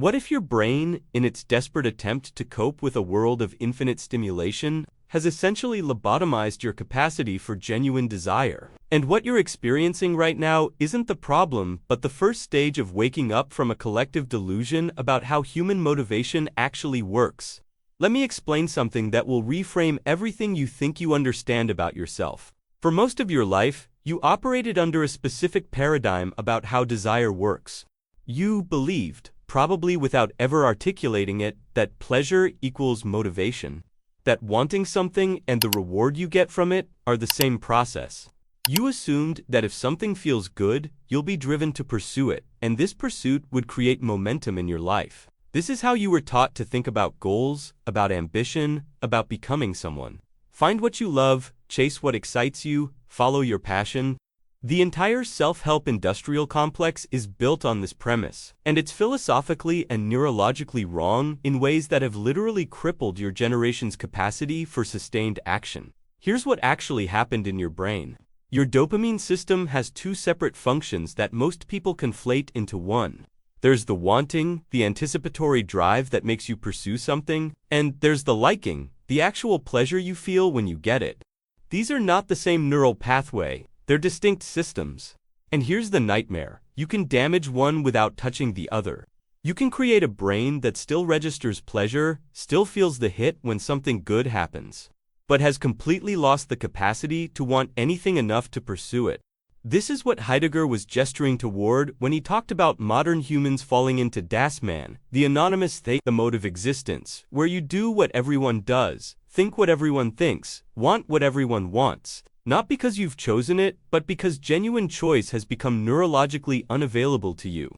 What if your brain, in its desperate attempt to cope with a world of infinite stimulation, has essentially lobotomized your capacity for genuine desire? And what you're experiencing right now isn't the problem, but the first stage of waking up from a collective delusion about how human motivation actually works. Let me explain something that will reframe everything you think you understand about yourself. For most of your life, you operated under a specific paradigm about how desire works. You believed, probably without ever articulating it, that pleasure equals motivation. That wanting something and the reward you get from it are the same process. You assumed that if something feels good, you'll be driven to pursue it, and this pursuit would create momentum in your life. This is how you were taught to think about goals, about ambition, about becoming someone. Find what you love, chase what excites you, follow your passion. The entire self-help industrial complex is built on this premise, and it's philosophically and neurologically wrong in ways that have literally crippled your generation's capacity for sustained action. Here's what actually happened in your brain. Your dopamine system has two separate functions that most people conflate into one. There's the wanting, the anticipatory drive that makes you pursue something, and there's the liking, the actual pleasure you feel when you get it. These are not the same neural pathway. They're distinct systems. And here's the nightmare. You can damage one without touching the other. You can create a brain that still registers pleasure, still feels the hit when something good happens, but has completely lost the capacity to want anything enough to pursue it. This is what Heidegger was gesturing toward when he talked about modern humans falling into Das Man, the anonymous they, the mode of existence, where you do what everyone does, think what everyone thinks, want what everyone wants. Not because you've chosen it, but because genuine choice has become neurologically unavailable to you.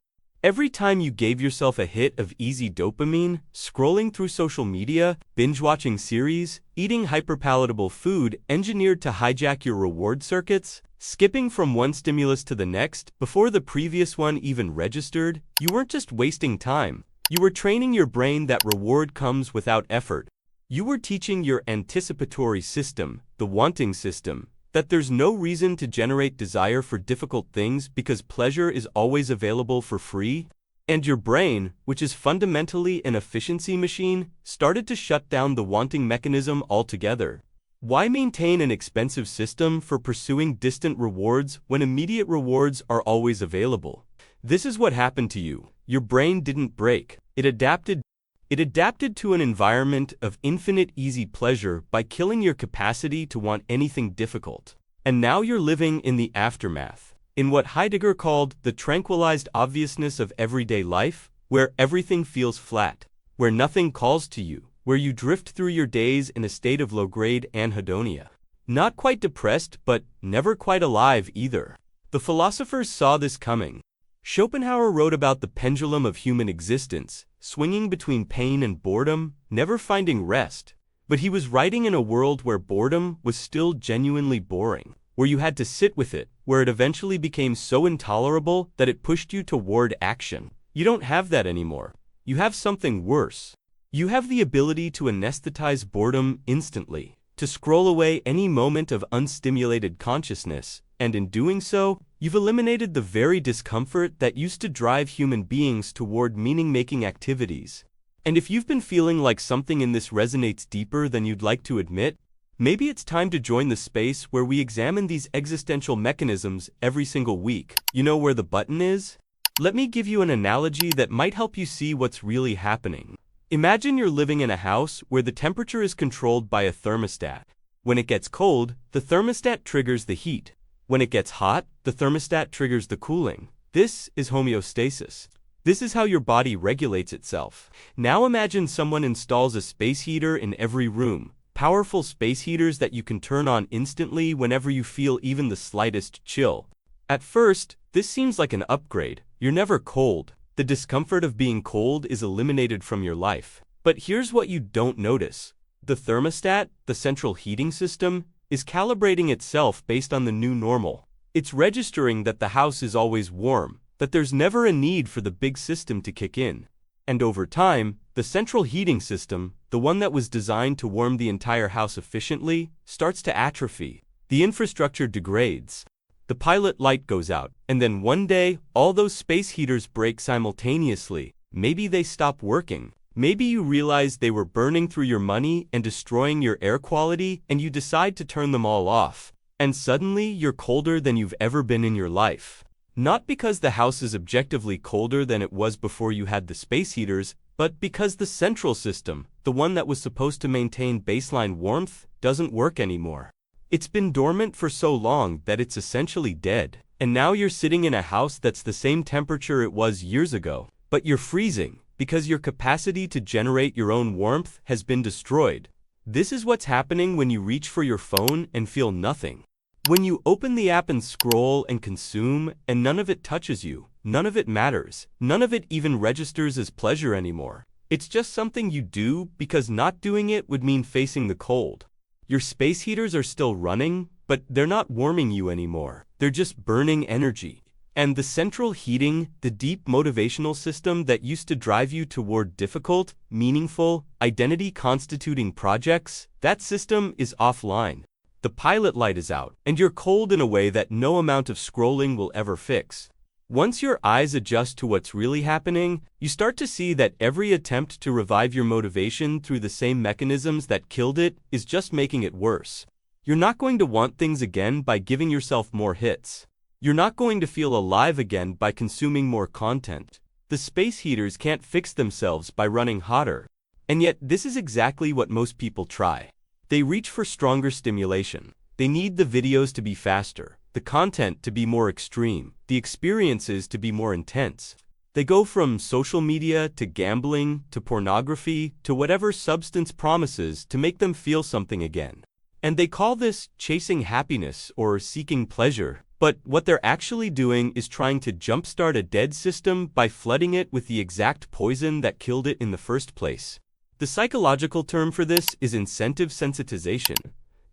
Every time you gave yourself a hit of easy dopamine, scrolling through social media, binge-watching series, eating hyperpalatable food engineered to hijack your reward circuits, skipping from one stimulus to the next before the previous one even registered, you weren't just wasting time. You were training your brain that reward comes without effort. You were teaching your anticipatory system, the wanting system, that there's no reason to generate desire for difficult things because pleasure is always available for free. And your brain, which is fundamentally an efficiency machine, started to shut down the wanting mechanism altogether. Why maintain an expensive system for pursuing distant rewards when immediate rewards are always available? This is what happened to you. Your brain didn't break. It adapted to an environment of infinite easy pleasure by killing your capacity to want anything difficult. And now you're living in the aftermath, in what Heidegger called the tranquilized obviousness of everyday life, where everything feels flat, where nothing calls to you, where you drift through your days in a state of low-grade anhedonia. Not quite depressed, but never quite alive either. The philosophers saw this coming. Schopenhauer wrote about the pendulum of human existence, swinging between pain and boredom, never finding rest. But he was writing in a world where boredom was still genuinely boring, where you had to sit with it, where it eventually became so intolerable that it pushed you toward action. You don't have that anymore. You have something worse. You have the ability to anesthetize boredom instantly, to scroll away any moment of unstimulated consciousness, and in doing so, you've eliminated the very discomfort that used to drive human beings toward meaning-making activities. And if you've been feeling like something in this resonates deeper than you'd like to admit, maybe it's time to join the space where we examine these existential mechanisms every single week. You know where the button is? Let me give you an analogy that might help you see what's really happening. Imagine you're living in a house where the temperature is controlled by a thermostat. When it gets cold, the thermostat triggers the heat. When it gets hot, the thermostat triggers the cooling. This is homeostasis. This is how your body regulates itself. Now imagine someone installs a space heater in every room. Powerful space heaters that you can turn on instantly whenever you feel even the slightest chill. At first, this seems like an upgrade. You're never cold. The discomfort of being cold is eliminated from your life. But here's what you don't notice. The thermostat, the central heating system, is calibrating itself based on the new normal. It's registering that the house is always warm, that there's never a need for the big system to kick in. And over time, the central heating system, the one that was designed to warm the entire house efficiently, starts to atrophy. The infrastructure degrades. The pilot light goes out, and then one day, all those space heaters break simultaneously. Maybe they stop working. Maybe you realize they were burning through your money and destroying your air quality, and you decide to turn them all off. And suddenly, you're colder than you've ever been in your life. Not because the house is objectively colder than it was before you had the space heaters, but because the central system, the one that was supposed to maintain baseline warmth, doesn't work anymore. It's been dormant for so long that it's essentially dead. And now you're sitting in a house that's the same temperature it was years ago, but you're freezing because your capacity to generate your own warmth has been destroyed. This is what's happening when you reach for your phone and feel nothing. When you open the app and scroll and consume, and none of it touches you, none of it matters, none of it even registers as pleasure anymore. It's just something you do because not doing it would mean facing the cold. Your space heaters are still running, but they're not warming you anymore. They're just burning energy. And the central heating, the deep motivational system that used to drive you toward difficult, meaningful, identity-constituting projects, that system is offline. The pilot light is out, and you're cold in a way that no amount of scrolling will ever fix. Once your eyes adjust to what's really happening, you start to see that every attempt to revive your motivation through the same mechanisms that killed it is just making it worse. You're not going to want things again by giving yourself more hits. You're not going to feel alive again by consuming more content. The space heaters can't fix themselves by running hotter. And yet, this is exactly what most people try. They reach for stronger stimulation. They need the videos to be faster, the content to be more extreme, the experiences to be more intense. They go from social media to gambling to pornography to whatever substance promises to make them feel something again. And they call this chasing happiness or seeking pleasure. But what they're actually doing is trying to jumpstart a dead system by flooding it with the exact poison that killed it in the first place. The psychological term for this is incentive sensitization.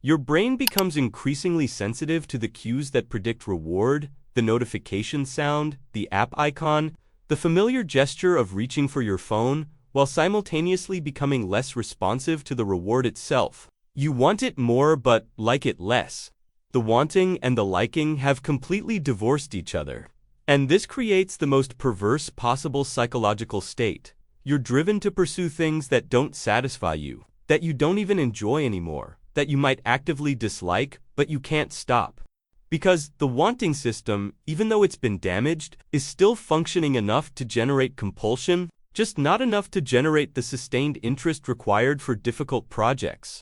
Your brain becomes increasingly sensitive to the cues that predict reward, the notification sound, the app icon, the familiar gesture of reaching for your phone, while simultaneously becoming less responsive to the reward itself. You want it more but like it less. The wanting and the liking have completely divorced each other. And this creates the most perverse possible psychological state. You're driven to pursue things that don't satisfy you, that you don't even enjoy anymore, that you might actively dislike, but you can't stop. Because the wanting system, even though it's been damaged, is still functioning enough to generate compulsion, just not enough to generate the sustained interest required for difficult projects.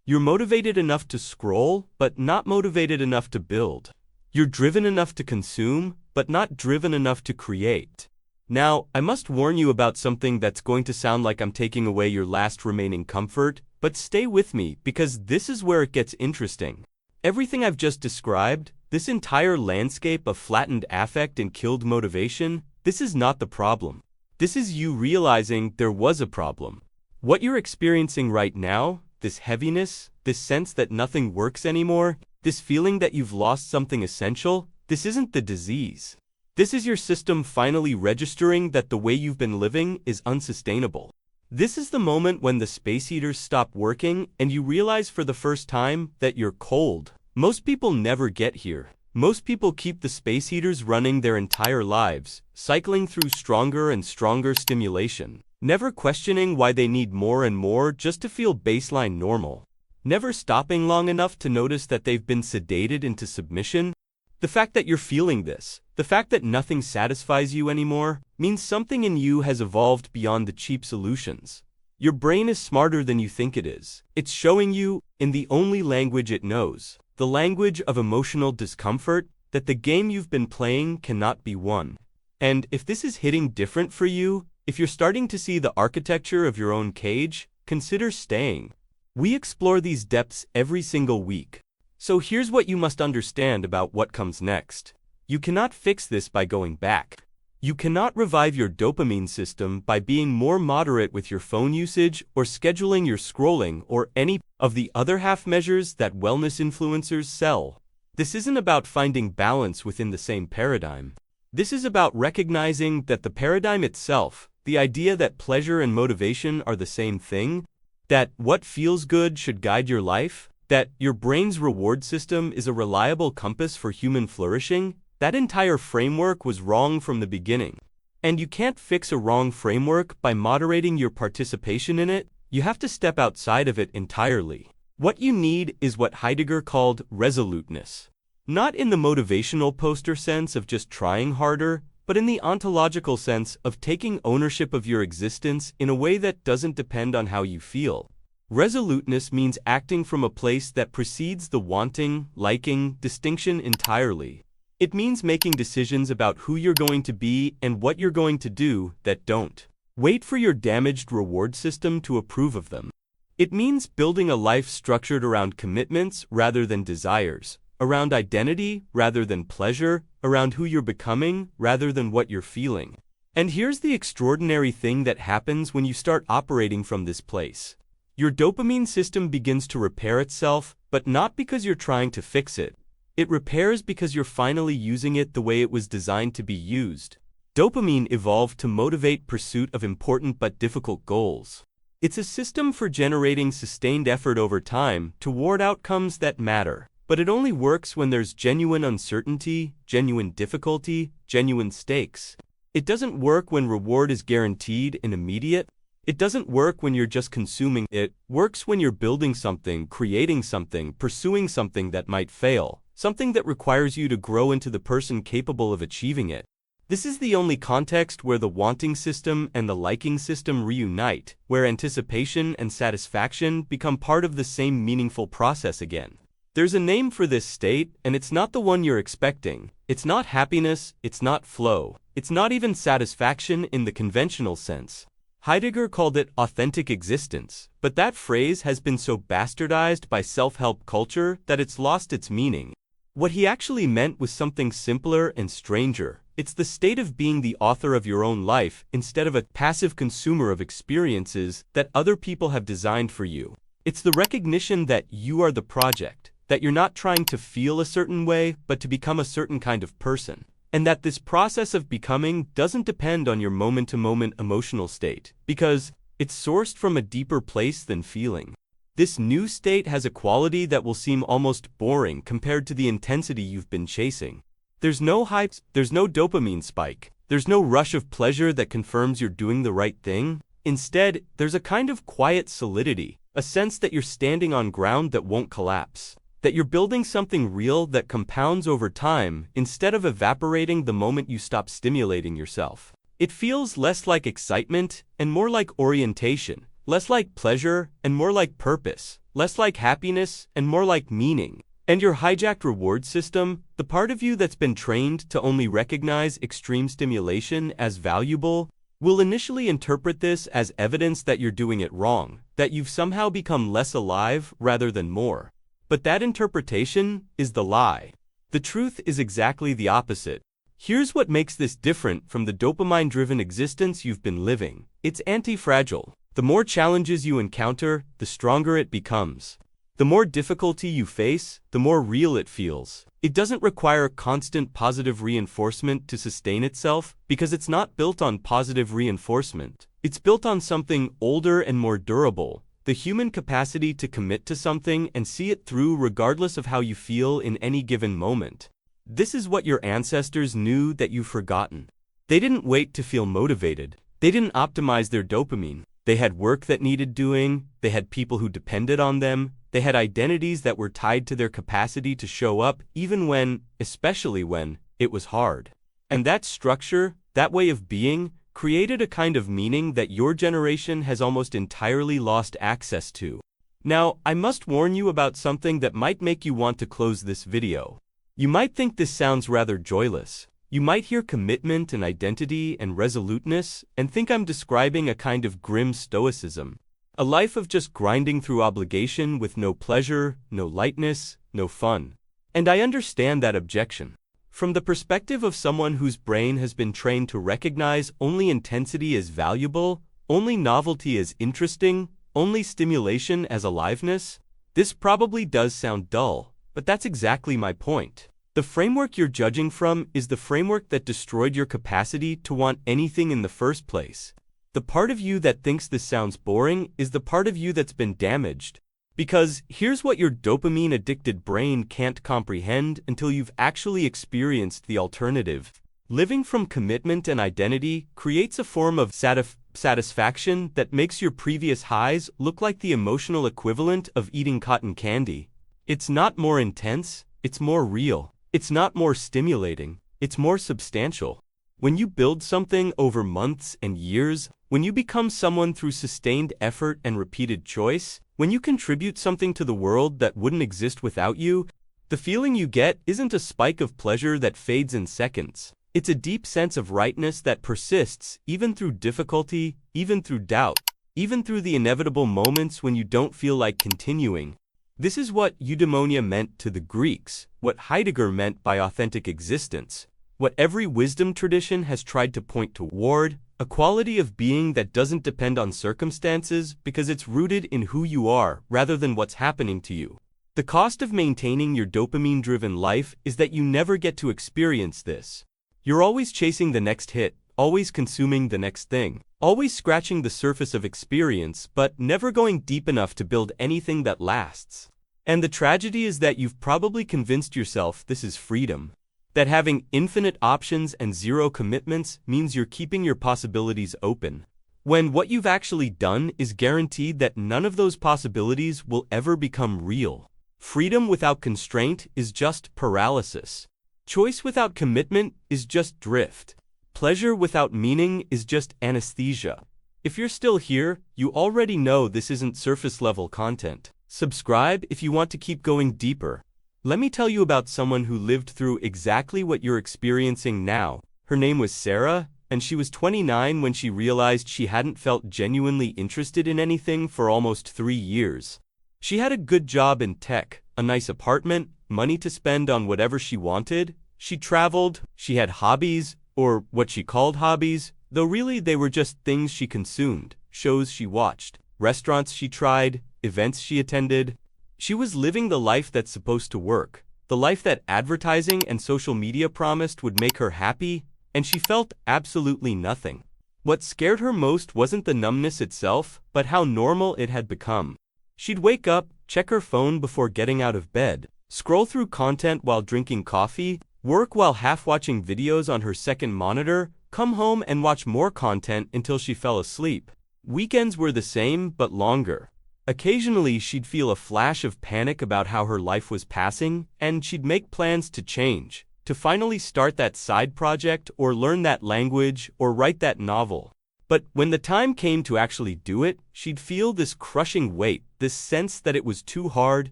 You're motivated enough to scroll, but not motivated enough to build. You're driven enough to consume, but not driven enough to create. Now, I must warn you about something that's going to sound like I'm taking away your last remaining comfort, but stay with me because this is where it gets interesting. Everything I've just described, this entire landscape of flattened affect and killed motivation, this is not the problem. This is you realizing there was a problem. What you're experiencing right now, this heaviness, this sense that nothing works anymore, this feeling that you've lost something essential, this isn't the disease. This is your system finally registering that the way you've been living is unsustainable. This is the moment when the space heaters stop working and you realize for the first time that you're cold. Most people never get here. Most people keep the space heaters running their entire lives, cycling through stronger and stronger stimulation. Never questioning why they need more and more just to feel baseline normal. Never stopping long enough to notice that they've been sedated into submission. The fact that you're feeling this, the fact that nothing satisfies you anymore, means something in you has evolved beyond the cheap solutions. Your brain is smarter than you think it is. It's showing you, in the only language it knows, the language of emotional discomfort, that the game you've been playing cannot be won. And if this is hitting different for you, if you're starting to see the architecture of your own cage, consider staying. We explore these depths every single week. So here's what you must understand about what comes next. You cannot fix this by going back. You cannot revive your dopamine system by being more moderate with your phone usage or scheduling your scrolling or any of the other half measures that wellness influencers sell. This isn't about finding balance within the same paradigm. This is about recognizing that the paradigm itself, the idea that pleasure and motivation are the same thing, that what feels good should guide your life, that your brain's reward system is a reliable compass for human flourishing, that entire framework was wrong from the beginning. And you can't fix a wrong framework by moderating your participation in it. You have to step outside of it entirely. What you need is what Heidegger called resoluteness. Not in the motivational poster sense of just trying harder, but in the ontological sense of taking ownership of your existence in a way that doesn't depend on how you feel. Resoluteness means acting from a place that precedes the wanting, liking, distinction entirely. It means making decisions about who you're going to be and what you're going to do that don't wait for your damaged reward system to approve of them. It means building a life structured around commitments rather than desires, around identity rather than pleasure, around who you're becoming rather than what you're feeling. And here's the extraordinary thing that happens when you start operating from this place. Your dopamine system begins to repair itself, but not because you're trying to fix it. It repairs because you're finally using it the way it was designed to be used. Dopamine evolved to motivate pursuit of important but difficult goals. It's a system for generating sustained effort over time toward outcomes that matter. But it only works when there's genuine uncertainty, genuine difficulty, genuine stakes. It doesn't work when reward is guaranteed and immediate. It doesn't work when you're just consuming. It works when you're building something, creating something, pursuing something that might fail, something that requires you to grow into the person capable of achieving it. This is the only context where the wanting system and the liking system reunite, where anticipation and satisfaction become part of the same meaningful process again. There's a name for this state, and it's not the one you're expecting. It's not happiness, it's not flow, it's not even satisfaction in the conventional sense. Heidegger called it authentic existence, but that phrase has been so bastardized by self-help culture that it's lost its meaning. What he actually meant was something simpler and stranger. It's the state of being the author of your own life instead of a passive consumer of experiences that other people have designed for you. It's the recognition that you are the project, that you're not trying to feel a certain way, but to become a certain kind of person. And that this process of becoming doesn't depend on your moment-to-moment emotional state, because it's sourced from a deeper place than feeling. This new state has a quality that will seem almost boring compared to the intensity you've been chasing. There's no hype, there's no dopamine spike, there's no rush of pleasure that confirms you're doing the right thing. Instead, there's a kind of quiet solidity, a sense that you're standing on ground that won't collapse, that you're building something real that compounds over time instead of evaporating the moment you stop stimulating yourself. It feels less like excitement and more like orientation, less like pleasure and more like purpose, less like happiness and more like meaning. And your hijacked reward system, the part of you that's been trained to only recognize extreme stimulation as valuable, will initially interpret this as evidence that you're doing it wrong, that you've somehow become less alive rather than more. But that interpretation is the lie. The truth is exactly the opposite. Here's what makes this different from the dopamine-driven existence you've been living. It's anti-fragile. The more challenges you encounter, the stronger it becomes. The more difficulty you face, the more real it feels. It doesn't require constant positive reinforcement to sustain itself because it's not built on positive reinforcement. It's built on something older and more durable, the human capacity to commit to something and see it through regardless of how you feel in any given moment. This is what your ancestors knew that you've forgotten. They didn't wait to feel motivated. They didn't optimize their dopamine. They had work that needed doing. They had people who depended on them. They had identities that were tied to their capacity to show up even when, especially when, it was hard. And that structure, that way of being, created a kind of meaning that your generation has almost entirely lost access to. Now, I must warn you about something that might make you want to close this video. You might think this sounds rather joyless. You might hear commitment and identity and resoluteness and think I'm describing a kind of grim stoicism. A life of just grinding through obligation with no pleasure, no lightness, no fun. And I understand that objection. From the perspective of someone whose brain has been trained to recognize only intensity as valuable, only novelty as interesting, only stimulation as aliveness, this probably does sound dull, but that's exactly my point. The framework you're judging from is the framework that destroyed your capacity to want anything in the first place. The part of you that thinks this sounds boring is the part of you that's been damaged. Because here's what your dopamine-addicted brain can't comprehend until you've actually experienced the alternative. Living from commitment and identity creates a form of satisfaction that makes your previous highs look like the emotional equivalent of eating cotton candy. It's not more intense, it's more real. It's not more stimulating, it's more substantial. When you build something over months and years, when you become someone through sustained effort and repeated choice, when you contribute something to the world that wouldn't exist without you, the feeling you get isn't a spike of pleasure that fades in seconds. It's a deep sense of rightness that persists even through difficulty, even through doubt, even through the inevitable moments when you don't feel like continuing. This is what eudaimonia meant to the Greeks, what Heidegger meant by authentic existence, what every wisdom tradition has tried to point toward, a quality of being that doesn't depend on circumstances because it's rooted in who you are rather than what's happening to you. The cost of maintaining your dopamine-driven life is that you never get to experience this. You're always chasing the next hit, always consuming the next thing, always scratching the surface of experience, but never going deep enough to build anything that lasts. And the tragedy is that you've probably convinced yourself this is freedom, that having infinite options and zero commitments means you're keeping your possibilities open, when what you've actually done is guaranteed that none of those possibilities will ever become real. Freedom without constraint is just paralysis. Choice without commitment is just drift. Pleasure without meaning is just anesthesia. If you're still here, you already know this isn't surface-level content. Subscribe if you want to keep going deeper. Let me tell you about someone who lived through exactly what you're experiencing now. Her name was Sarah, and she was 29 when she realized she hadn't felt genuinely interested in anything for almost 3 years. She had a good job in tech, a nice apartment, money to spend on whatever she wanted. She traveled, she had hobbies, or what she called hobbies, though really they were just things she consumed, shows she watched, restaurants she tried, events she attended. She was living the life that's supposed to work, the life that advertising and social media promised would make her happy, and she felt absolutely nothing. What scared her most wasn't the numbness itself, but how normal it had become. She'd wake up, check her phone before getting out of bed, scroll through content while drinking coffee, work while half-watching videos on her second monitor, come home and watch more content until she fell asleep. Weekends were the same, but longer. Occasionally, she'd feel a flash of panic about how her life was passing, and she'd make plans to change, to finally start that side project or learn that language or write that novel. But when the time came to actually do it, she'd feel this crushing weight, this sense that it was too hard,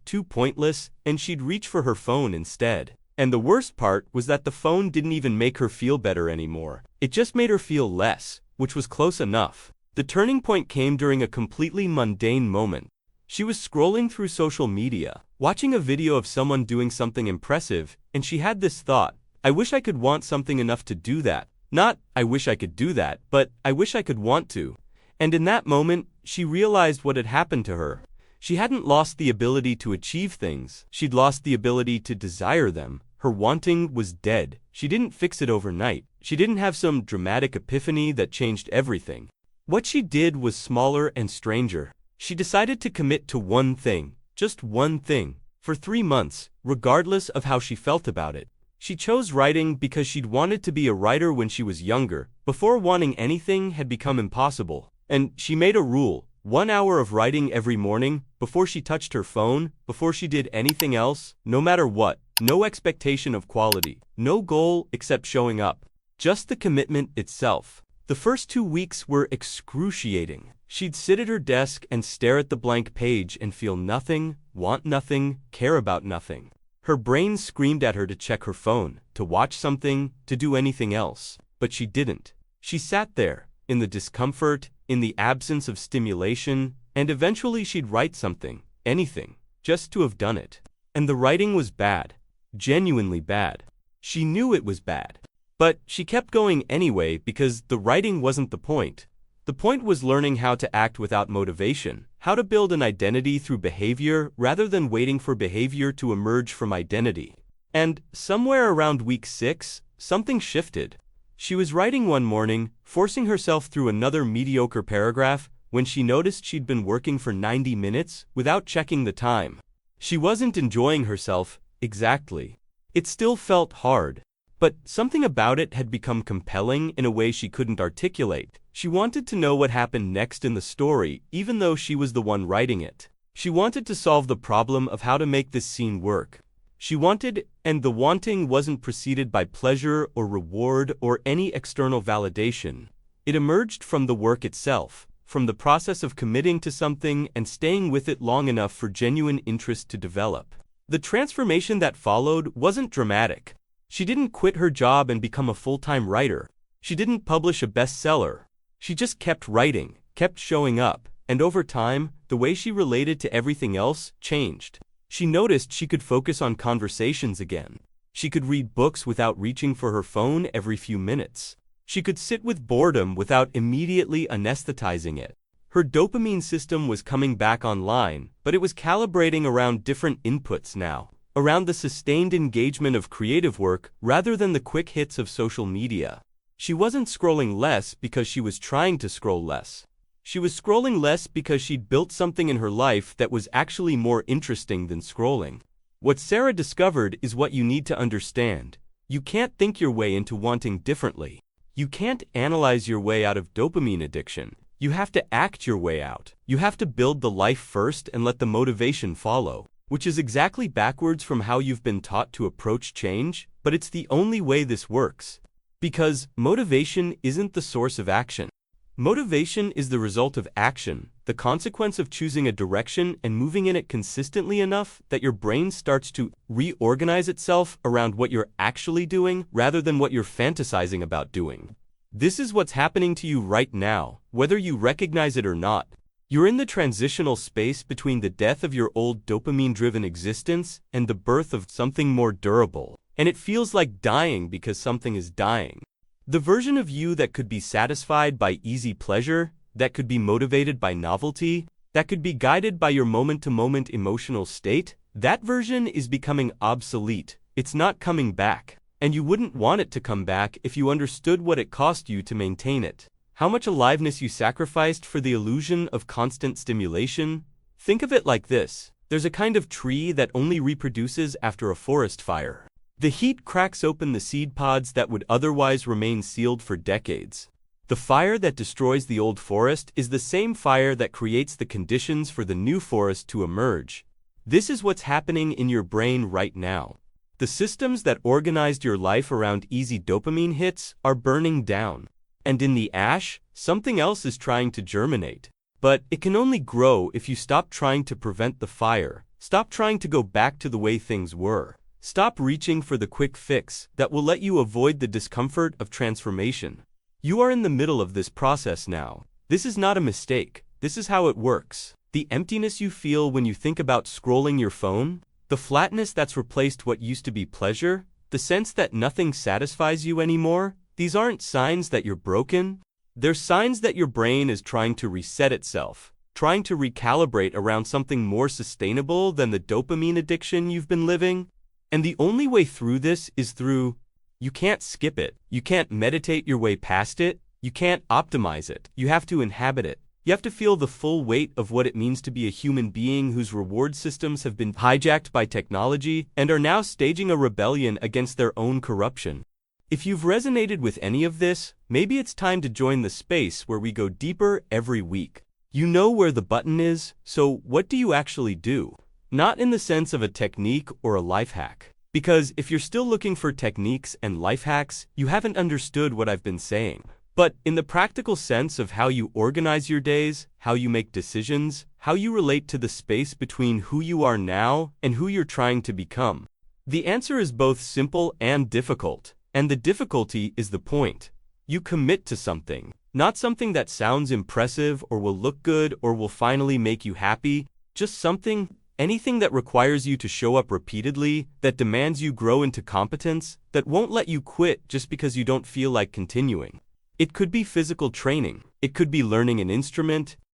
too pointless, and she'd reach for her phone instead. And the worst part was that the phone didn't even make her feel better anymore. It just made her feel less, which was close enough. The turning point came during a completely mundane moment. She was scrolling through social media, watching a video of someone doing something impressive, and she had this thought, I wish I could want something enough to do that. Not, I wish I could do that, but I wish I could want to. And in that moment, she realized what had happened to her. She hadn't lost the ability to achieve things. She'd lost the ability to desire them. Her wanting was dead. She didn't fix it overnight. She didn't have some dramatic epiphany that changed everything. What she did was smaller and stranger. She decided to commit to one thing, just one thing, for 3 months, regardless of how she felt about it. She chose writing because she'd wanted to be a writer when she was younger, before wanting anything had become impossible. And she made a rule, 1 hour of writing every morning, before she touched her phone, before she did anything else, no matter what, no expectation of quality, no goal except showing up, just the commitment itself. The first 2 weeks were excruciating. She'd sit at her desk and stare at the blank page and feel nothing, want nothing, care about nothing. Her brain screamed at her to check her phone, to watch something, to do anything else. But she didn't. She sat there, in the discomfort, in the absence of stimulation, and eventually she'd write something, anything, just to have done it. And the writing was bad. Genuinely bad. She knew it was bad. But she kept going anyway because the writing wasn't the point. The point was learning how to act without motivation, how to build an identity through behavior rather than waiting for behavior to emerge from identity. And somewhere around week 6, something shifted. She was writing one morning, forcing herself through another mediocre paragraph, when she noticed she'd been working for 90 minutes without checking the time. She wasn't enjoying herself, exactly. It still felt hard. But something about it had become compelling in a way she couldn't articulate. She wanted to know what happened next in the story, even though she was the one writing it. She wanted to solve the problem of how to make this scene work. She wanted, and the wanting wasn't preceded by pleasure or reward or any external validation. It emerged from the work itself, from the process of committing to something and staying with it long enough for genuine interest to develop. The transformation that followed wasn't dramatic. She didn't quit her job and become a full-time writer. She didn't publish a bestseller. She just kept writing, kept showing up, and over time, the way she related to everything else changed. She noticed she could focus on conversations again. She could read books without reaching for her phone every few minutes. She could sit with boredom without immediately anesthetizing it. Her dopamine system was coming back online, but it was calibrating around different inputs now, around the sustained engagement of creative work rather than the quick hits of social media. She wasn't scrolling less because she was trying to scroll less. She was scrolling less because she'd built something in her life that was actually more interesting than scrolling. What Sarah discovered is what you need to understand. You can't think your way into wanting differently. You can't analyze your way out of dopamine addiction. You have to act your way out. You have to build the life first and let the motivation follow, which is exactly backwards from how you've been taught to approach change, but it's the only way this works. Because motivation isn't the source of action. Motivation is the result of action, the consequence of choosing a direction and moving in it consistently enough that your brain starts to reorganize itself around what you're actually doing rather than what you're fantasizing about doing. This is what's happening to you right now, whether you recognize it or not. You're in the transitional space between the death of your old dopamine-driven existence and the birth of something more durable, and it feels like dying because something is dying. The version of you that could be satisfied by easy pleasure, that could be motivated by novelty, that could be guided by your moment-to-moment emotional state, that version is becoming obsolete. It's not coming back. And you wouldn't want it to come back if you understood what it cost you to maintain it. How much aliveness you sacrificed for the illusion of constant stimulation? Think of it like this. There's a kind of tree that only reproduces after a forest fire. The heat cracks open the seed pods that would otherwise remain sealed for decades. The fire that destroys the old forest is the same fire that creates the conditions for the new forest to emerge. This is what's happening in your brain right now. The systems that organized your life around easy dopamine hits are burning down. And in the ash, something else is trying to germinate. But it can only grow if you stop trying to prevent the fire, stop trying to go back to the way things were. Stop reaching for the quick fix that will let you avoid the discomfort of transformation. You are in the middle of this process now. This is not a mistake. This is how it works. The emptiness you feel when you think about scrolling your phone, the flatness that's replaced what used to be pleasure, the sense that nothing satisfies you anymore, these aren't signs that you're broken. They're signs that your brain is trying to reset itself, trying to recalibrate around something more sustainable than the dopamine addiction you've been living. And the only way through this is through. You can't skip it. You can't meditate your way past it. You can't optimize it. You have to inhabit it. You have to feel the full weight of what it means to be a human being whose reward systems have been hijacked by technology and are now staging a rebellion against their own corruption. If you've resonated with any of this, maybe it's time to join the space where we go deeper every week. You know where the button is, so what do you actually do? Not in the sense of a technique or a life hack. Because if you're still looking for techniques and life hacks, you haven't understood what I've been saying. But in the practical sense of how you organize your days, how you make decisions, how you relate to the space between who you are now and who you're trying to become. The answer is both simple and difficult. And the difficulty is the point. You commit to something, not something that sounds impressive or will look good or will finally make you happy, just something. Anything that requires you to show up repeatedly, that demands you grow into competence, that won't let you quit just because you don't feel like continuing. It could be physical training. It could be learning an instrument.